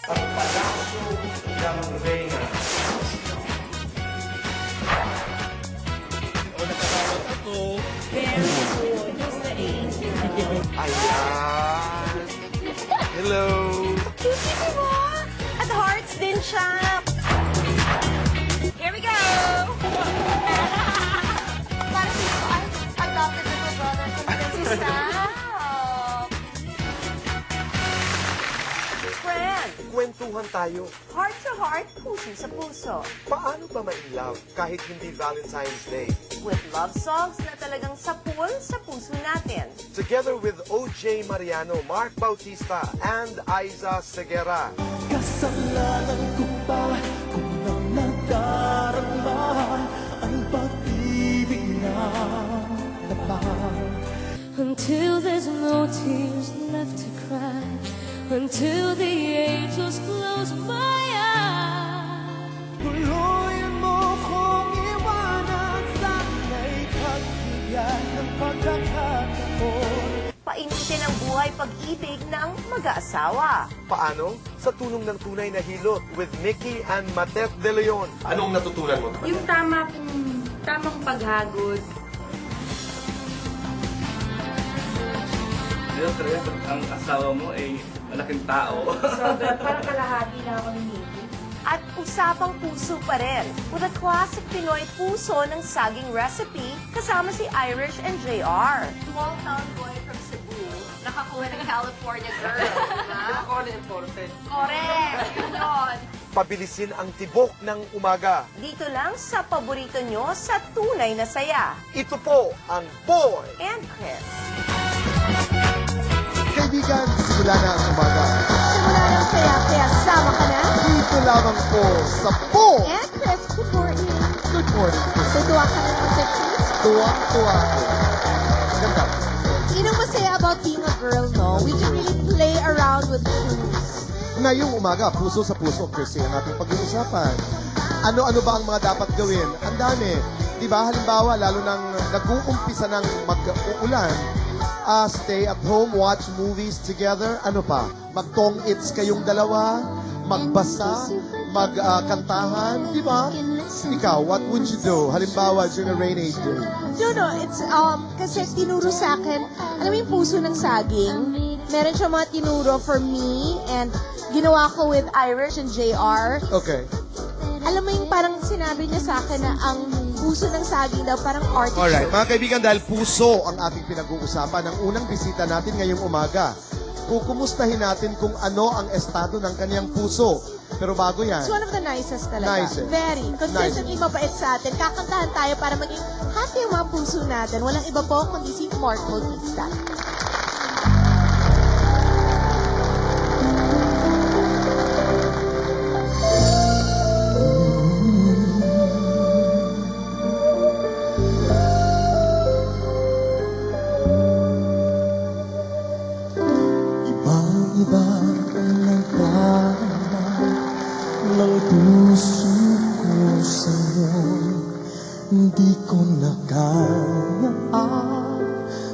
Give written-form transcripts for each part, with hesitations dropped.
Ang palasyo ng Reyna. O nakakawat ako. Very good. Who's the angel? Ayan. Hello. Cutie, di ba? At hearts din siya. Here we go! Parang dito, I adopted little brother from Princess Sam. Friend, Kwentuhan tayo. heart to heart, puso sa puso. Paano ba ma-in-love kahit hindi Valentine's Day? With love songs na talagang sapul sa puso natin. Together with O.J. Mariano, Mark Bautista, and Aiza Segura. Kasalanan ko ba kung ang nadarama ay pag-ibig na naman? Until there's no tears left to cry, until the angels close my eyes. Tuluyan mo kong iwanan, sana'y pagbigyan ng pagkakataon. Painitin ang buhay pag-ibig ng mag-aasawa. Paano? Sa tulong ng tunay na hilot with Mickey and Matet De Leon. Anong natutunan mo? Yung tamang paghagod. Ang asawa mo ay malaking tao. Sobra, parang kalahati na ako ni Nikki. At usapang puso pa rin with a classic Pinoy puso ng saging recipe kasama si Irish and JR. Small town boy from Cebu, nakakuha ng California girl. Ako na important. Correct! Yun yun. Pabilisin ang tibok ng umaga. Dito lang sa paborito nyo sa tunay na saya. Ito po ang Boy And Chris. Kaibigan, simula na ang umaga. Simula ng saya, kaya sama ka na. Dito lamang po sa Po. And Chris, good morning. Good morning. Tutuwa ka na ng Chris. Tuwang-tuwa ako. Ganda. Yun ang masaya about being a girl, no? We can really play around with shoes. Ngayong umaga, puso sa puso, Chrissy, ang ating pag-uusapan. Ano-ano ba ang mga dapat gawin? Ang dami. Di ba? Halimbawa, lalo nang nag-uumpisa ng mag-uulan, stay at home, watch movies together. Ano pa? Mag-tong-its kayong dalawa, magbasa, magkantahan, di ba? Ikaw, what would you do? Halimbawa, during a rainy day. No, it's, kasi tinuro sa akin, alam mo yung puso ng saging? Meron siya mga tinuro for me, and ginawa ko with Irish and JR. Okay. Alam mo yung parang sinabi niya sa akin na ang puso ng saging daw parang artichoke. Alright, mga kaibigan, dahil puso ang ating pinag-uusapan, ang unang bisita natin ngayong umaga, kukumustahin natin kung ano ang estado ng kaniyang puso. Pero bago yan, It's one of the nicest talaga. Nicest. Very. Consistently mabait sa atin. Kakantahan tayo para maging happy ang mga puso natin. Walang iba po kundi si Mark Bautista. Ibang-iba ang nagdarama ng puso ko sa'yo. Hindi ko na kaya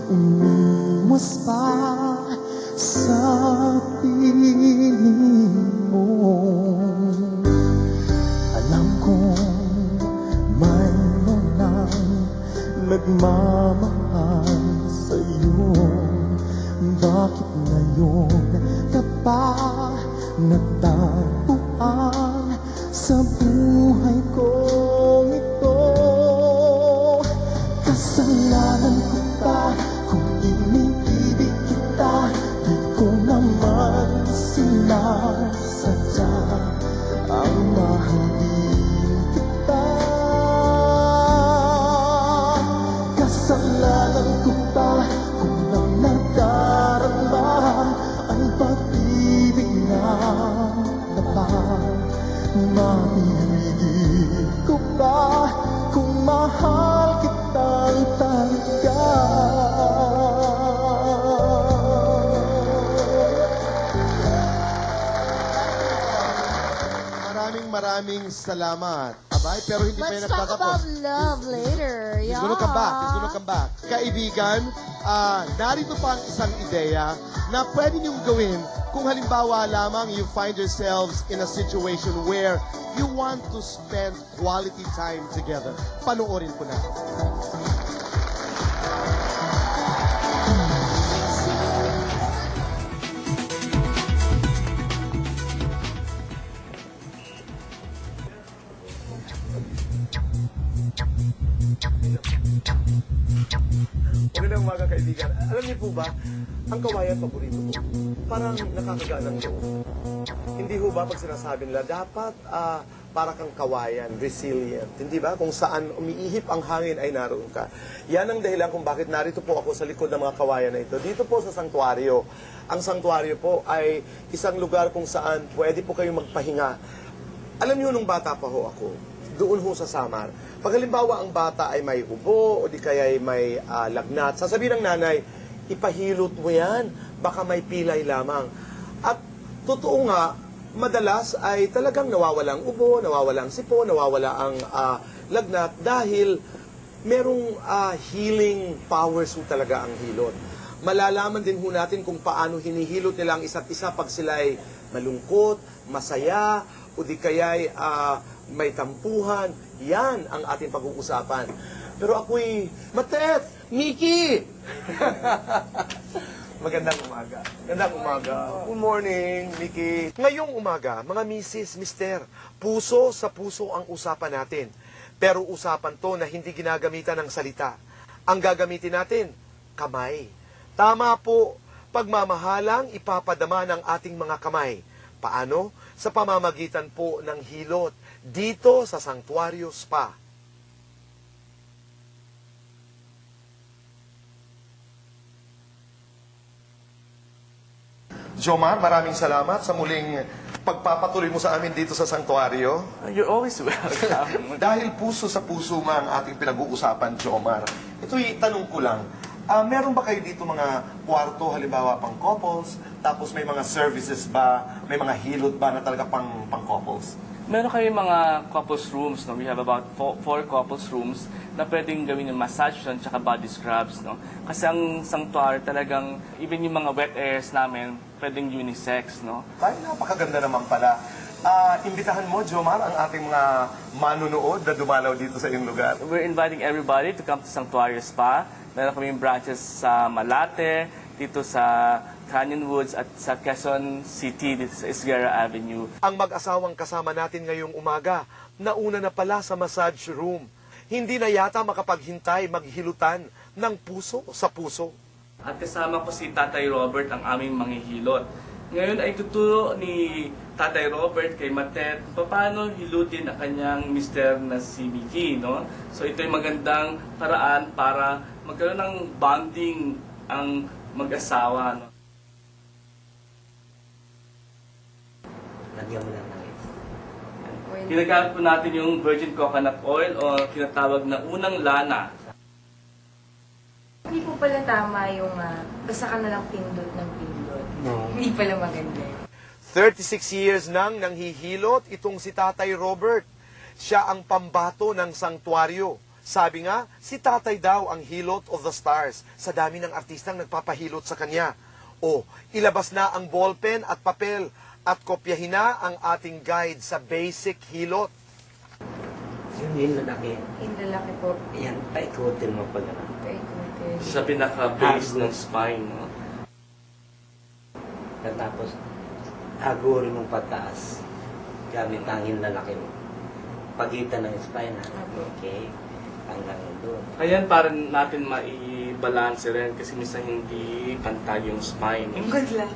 umiwas pa sa piling mo. Alam kong mayroon lang nagmamahal sa'yo. Bakit ngayon ka pa nagtagpuan sa buhay kong ito? Kasalanan ko ba kung iniibig kita? Di ko naman sinasadya ang mahalin kita. Kasalanan ko ba kung ang nadarama ay pag-ibig na naman? Mapipigil ko ba kung mahal kitang talaga? maraming salamat. Abay, pero hindi pa yan Let's talk about nagtatapos. love later. He's Yeah. gonna come back. He's gonna come back. Kaibigan, narito pa ang isang ideya na pwede niyong gawin kung halimbawa lamang you find yourselves in a situation where you want to spend quality time together. Panoorin ko na. Magandang umaga, kaibigan. Alam niyo po ba, ang kawayan paborito ko. Parang nakakagaan ng loob. Hindi ho ba pag sinasabi nila, dapat para kang kawayan, resilient. Hindi ba? Kung saan umiihip ang hangin ay naroon ka. Yan ang dahilan kung bakit narito po ako sa likod ng mga kawayan na ito. Dito po sa sanktuaryo. Ang sanktuaryo po ay isang lugar kung saan pwede po kayong magpahinga. Alam niyo, nung bata pa ho ako, doon ho sa Samar. Pag halimbawa ang bata ay may ubo o di kaya ay may lagnat, sasabihin ng nanay, ipahilot mo yan, baka may pilay lamang. At totoo nga, madalas ay talagang nawawala ang ubo, nawawala ang sipo, nawawala ang lagnat dahil merong healing powers ho talaga ang hilot. Malalaman din ho natin kung paano hinihilot nila ang isa't isa pag sila ay malungkot, masaya, o di kaya'y may tampuhan. Yan ang ating pag-uusapan. Pero ako'y, Matet! Miki! Magandang umaga. Magandang umaga. Good morning, Miki. Ngayong umaga, mga misis, mister, puso sa puso ang usapan natin. Pero usapan to na hindi ginagamitan ng salita. Ang gagamitin natin, kamay. Tama po, pagmamahalang ipapadama ng ating mga kamay. Paano? Sa pamamagitan po ng hilot dito sa Sanctuario Spa. Jomar, maraming salamat sa muling pagpapatuloy mo sa amin dito sa Sanctuario. You're always welcome. Dahil puso sa puso nga ang ating pinag-uusapan, Jomar. Ito'y tanong ko lang. Meron ba kayo dito mga kwarto, halimbawa pang couples, tapos may mga services ba, may mga hilot ba na talaga pang couples? Meron kayo mga couples rooms, no? We have about 4 couples rooms na pwedeng gawin yung massage at saka body scrubs, no? Kasi ang sanctuary talagang, even yung mga wet airs namin, pwedeng unisex, no? Ay, napakaganda naman pala. Imbitahan mo, Jomar, ang ating mga manunood na dumalaw dito sa iyong lugar. We're inviting everybody to come to Sanctuary Spa. Meron kaming branches sa Malate, dito sa Canyon Woods at sa Quezon City, dito sa Esguerra Avenue. Ang mag-asawang kasama natin ngayong umaga, nauna na pala sa massage room. Hindi na yata makapaghintay maghilutan ng puso sa puso. At kasama ko si Tatay Robert, ang aming manghihilot. Ngayon ay tuturo ni Tatay Robert kay Matet kung paano hilutin ang kanyang mister na si Mickey, no? So ito'y magandang paraan para magkaroon ng bonding ang mag-asawa, no? Lagyan mo lang ng Ginagamit po natin yung virgin coconut oil o tinatawag na unang lana. Hindi po pala tama yung basta ka na lang pindot ng pindot. Hindi pala maganda. 36 years nang nanghihilot itong si Tatay Robert. Siya ang pambato ng sanktuaryo. Sabi nga, si Tatay daw ang hilot of the stars sa dami ng artistang nagpapahilot sa kanya. O, ilabas na ang ballpen at papel at kopyahin na ang ating guide sa basic hilot. Yung lalaki, Yung lalaki po, yan, paikutin mo pag ano. paikutin. Sa pinaka-base ng spine, no? Tapos, agurin mong pataas gamit ang lalaki mo. Pagitan ng spine, ha? Okay? Hanggang doon. Ayan, para natin maibalance rin kasi minsan hindi pantay yung spine. Good lang.